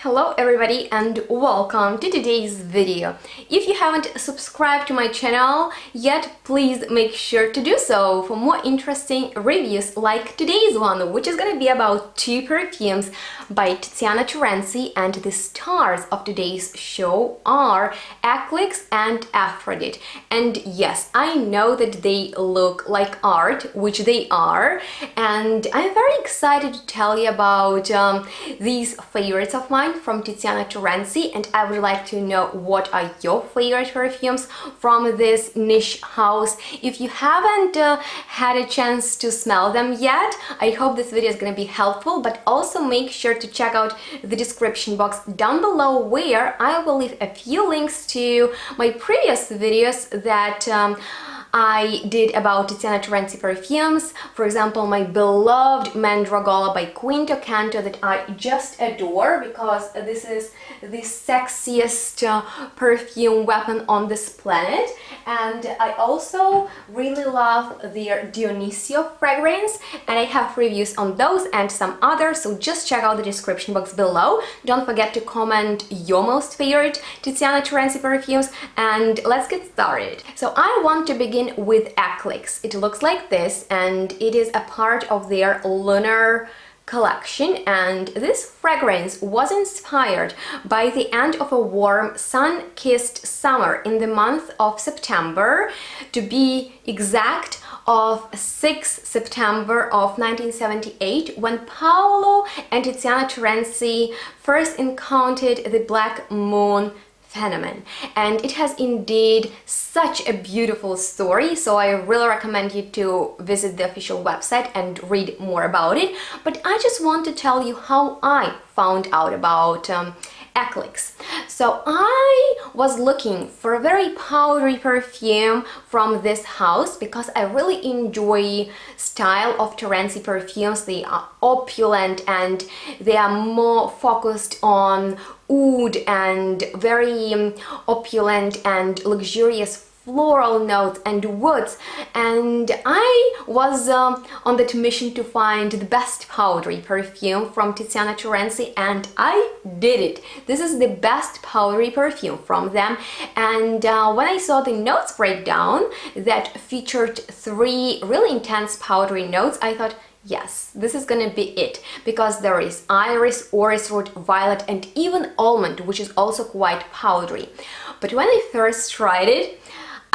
Hello everybody and welcome to today's video. If you haven't subscribed to my channel yet, please make sure to do so for more interesting reviews like today's one, which is going to be about two perfumes by TIZIANA TERENZI, and the stars of today's show are ECLIX and Afrodite. And yes, I know that they look like art, which they are, and I'm very excited to tell you about these favorites of mine from TIZIANA TERENZI, and I would like to know what are your favorite perfumes from this niche house. If you haven't had a chance to smell them yet, I hope this video is going to be helpful, but also make sure to check out the description box down below, where I will leave a few links to my previous videos that I did about TIZIANA TERENZI perfumes. For example, my beloved Mandragola by Quinto Canto that I just adore, because this is the sexiest perfume weapon on this planet. And I also really love their Dionisio fragrance, and I have reviews on those and some others, so just check out the description box below. Don't forget to comment your most favorite TIZIANA TERENZI perfumes, and let's get started. So I want to begin with ECLIX. It looks like this, and it is a part of their lunar collection, and this fragrance was inspired by the end of a warm, sun-kissed summer in the month of September, to be exact of 6 September of 1978, when Paolo and TIZIANA TERENZI first encountered the black moon phenomenon. And it has indeed such a beautiful story, so I really recommend you to visit the official website and read more about it. But I just want to tell you how I found out about ECLIX. So I was looking for a very powdery perfume from this house, because I really enjoy style of Terenzi perfumes. They are opulent and they are more focused on oud and very opulent and luxurious floral notes and woods, and I was on that mission to find the best powdery perfume from TIZIANA TERENZI, and I did it. This is the best powdery perfume from them, and when I saw the notes breakdown that featured 3 really intense powdery notes, I thought, yes, this is gonna be it, because there is iris, orris root, violet, and even almond, which is also quite powdery. But when I first tried it,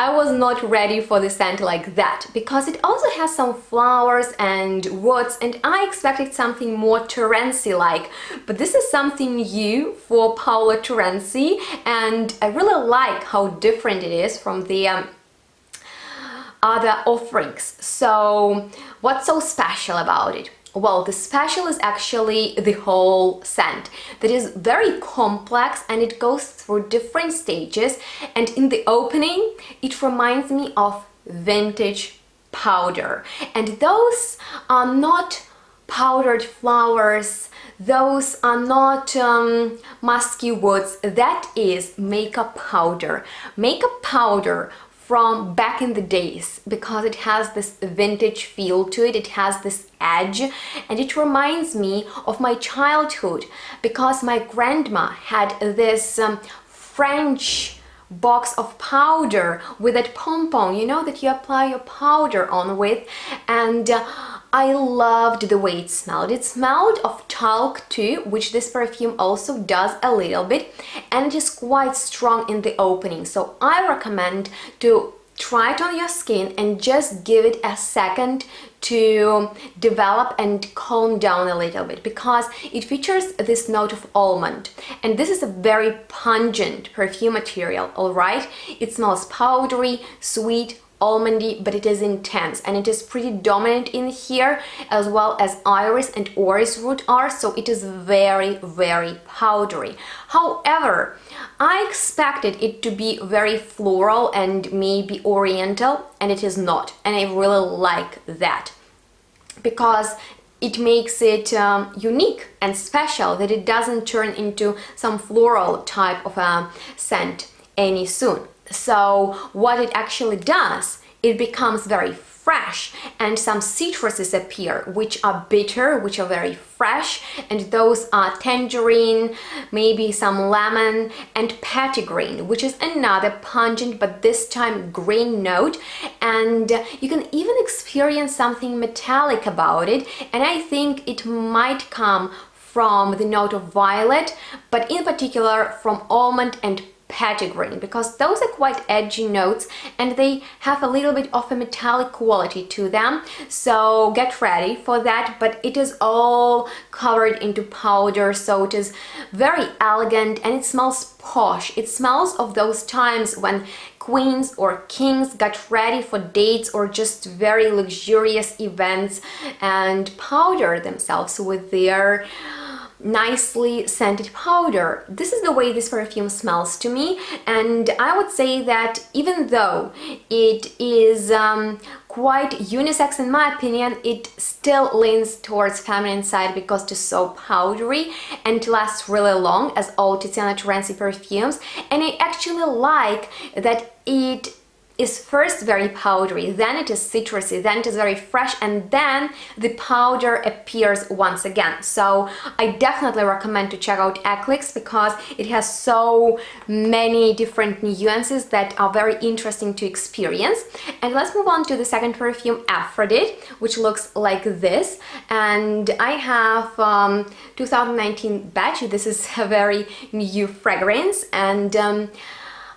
I was not ready for the scent like that, because it also has some flowers and woods, and I expected something more Terenzi-like. But this is something new for Paolo Terenzi, and I really like how different it is from the other offerings. So what's so special about it? Well, the special is actually the whole scent that is very complex, and it goes through different stages, and in the opening it reminds me of vintage powder, and those are not powdered flowers, those are not musky woods, that is makeup powder. Makeup powder from back in the days, because it has this vintage feel to it, it has this edge, and it reminds me of my childhood, because my grandma had this French box of powder with that pom-pom, you know, that you apply your powder on with, and I loved the way it smelled. It smelled of talc too, which this perfume also does a little bit, and it is quite strong in the opening. So I recommend to try it on your skin and just give it a second to develop and calm down a little bit, because it features this note of almond, and this is a very pungent perfume material, all right? It smells powdery, sweet, almondy, but it is intense, and it is pretty dominant in here, as well as iris and orris root are, so it is very, very powdery. However, I expected it to be very floral and maybe oriental, and it is not, and I really like that, because it makes it unique and special, that it doesn't turn into some floral type of a scent any soon. So what it actually does, it becomes very fresh, and some citruses appear, which are bitter, which are very fresh, and those are tangerine, maybe some lemon, and petitgreen, which is another pungent but this time green note, and you can even experience something metallic about it, and I think it might come from the note of violet, but in particular from almond and petitgreen, because those are quite edgy notes and they have a little bit of a metallic quality to them, so get ready for that. But it is all covered into powder, so it is very elegant and it smells posh. It smells of those times when queens or kings got ready for dates or just very luxurious events and powdered themselves with their nicely scented powder. This is the way this perfume smells to me, and I would say that even though it is quite unisex in my opinion, it still leans towards feminine side because it is so powdery and lasts really long, as all Tiziana Terenzi perfumes. And I actually like that it is first very powdery, then it is citrusy, then it is very fresh, and then the powder appears once again. So I definitely recommend to check out ECLIX because it has so many different nuances that are very interesting to experience. And let's move on to the second perfume, Aphrodite, which looks like this. And I have 2019 batch. This is a very new fragrance, and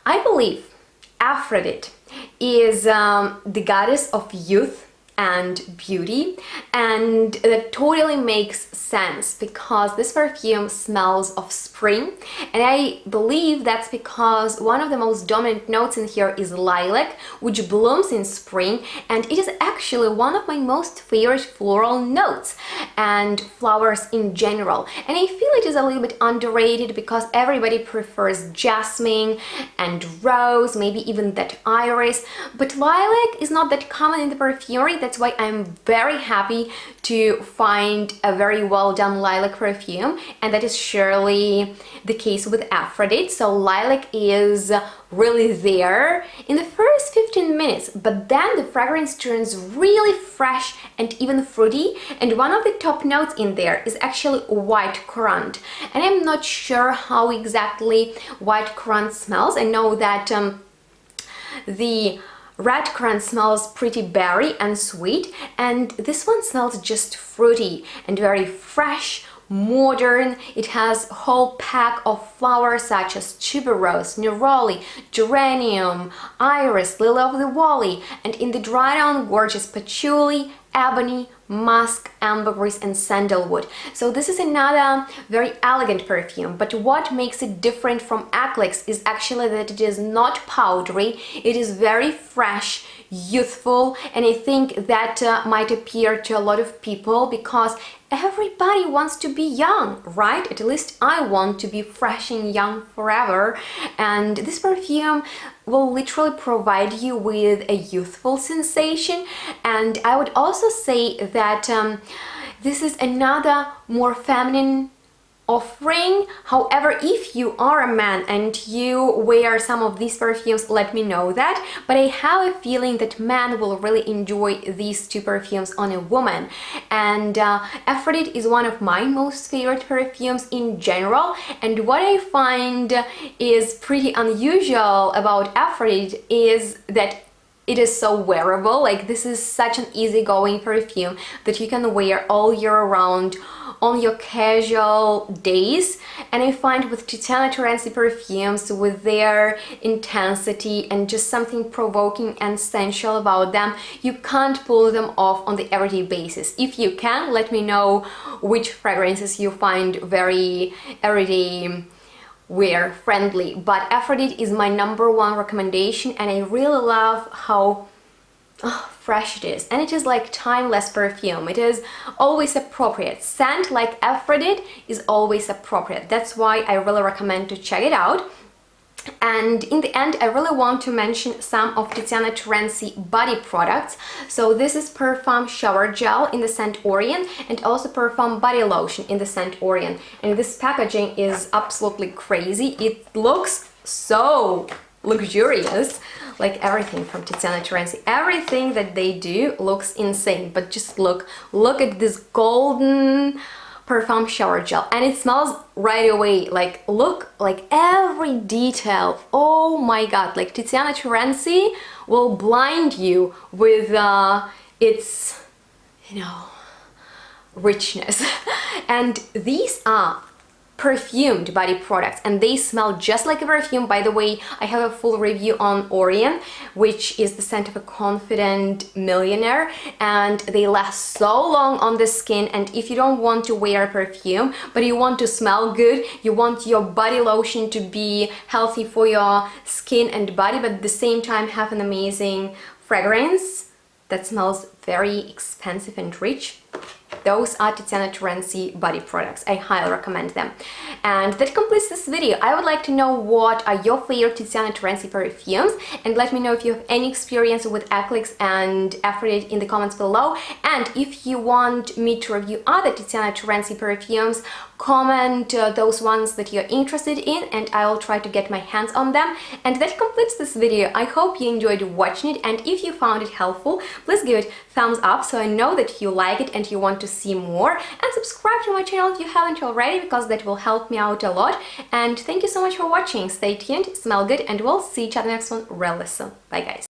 I believe Aphrodite is the goddess of youth and beauty, and that totally makes sense because this perfume smells of spring, and I believe that's because one of the most dominant notes in here is lilac, which blooms in spring, and it is actually one of my most favorite floral notes and flowers in general. And I feel it is a little bit underrated because everybody prefers jasmine and rose, maybe even that iris, but lilac is not that common in the perfumery. That's why I'm very happy to find a very well done lilac perfume, and that is surely the case with Aphrodite. So lilac is really there in the first 15 minutes, but then the fragrance turns really fresh and even fruity, and one of the top notes in there is actually white currant, and I'm not sure how exactly white currant smells. I know that the red currant smells pretty berry and sweet, and this one smells just fruity and very fresh, modern. It has a whole pack of flowers such as tuberose, neroli, geranium, iris, lily of the valley, and in the dry down gorgeous patchouli, ebony, musk, ambergris, and sandalwood. So this is another very elegant perfume, but what makes it different from ECLIX is actually that it is not powdery, it is very fresh, youthful, and I think that might appeal to a lot of people because everybody wants to be young, right? At least I want to be fresh and young forever, and this perfume will literally provide you with a youthful sensation. And I would also say that this is another more feminine offering. However, if you are a man and you wear some of these perfumes, let me know that, but I have a feeling that men will really enjoy these two perfumes on a woman. And Aphrodite is one of my most favorite perfumes in general, and what I find is pretty unusual about Aphrodite is that it is so wearable. Like, this is such an easygoing perfume that you can wear all year round on your casual days. And I find with Tiziana Terenzi perfumes, with their intensity and just something provoking and sensual about them, you can't pull them off on the everyday basis. If you can, let me know which fragrances you find very everyday wear friendly. But Aphrodite is my #1 recommendation, and I really love how fresh it is, and it is like timeless perfume. It is always appropriate. Scent like Aphrodite is always appropriate. That's why I really recommend to check it out. And in the end, I really want to mention some of Tiziana Terenzi body products. So this is Perfume Shower Gel in the scent Orient, and also Perfume Body Lotion in the scent Orient. And this packaging is absolutely crazy. It looks so luxurious. like everything from Tiziana Terenzi. Everything that they do looks insane, but just look at this golden perfume shower gel, and it smells right away. Like, look, like every detail. Oh my god, like Tiziana Terenzi will blind you with its, you know, richness. And these are perfumed body products, and they smell just like a perfume. By the way, I have a full review on Orion, which is the scent of a confident millionaire, and they last so long on the skin. And if you don't want to wear a perfume but you want to smell good, you want your body lotion to be healthy for your skin and body, but at the same time have an amazing fragrance that smells very expensive and rich, those are Tiziana Terenzi body products. I highly recommend them. And that completes this video. I would like to know what are your favorite Tiziana Terenzi perfumes, and let me know if you have any experience with ECLIX and Aphrodite in the comments below. And if you want me to review other Tiziana Terenzi perfumes, comment those ones that you're interested in, and I'll try to get my hands on them. And that completes this video. I hope you enjoyed watching it, and if you found it helpful, please give it thumbs up so I know that you like it and you want to see more, and subscribe to my channel if you haven't already, because that will help me out a lot. And thank you so much for watching. Stay tuned, smell good, and we'll see each other next one really soon. Bye guys.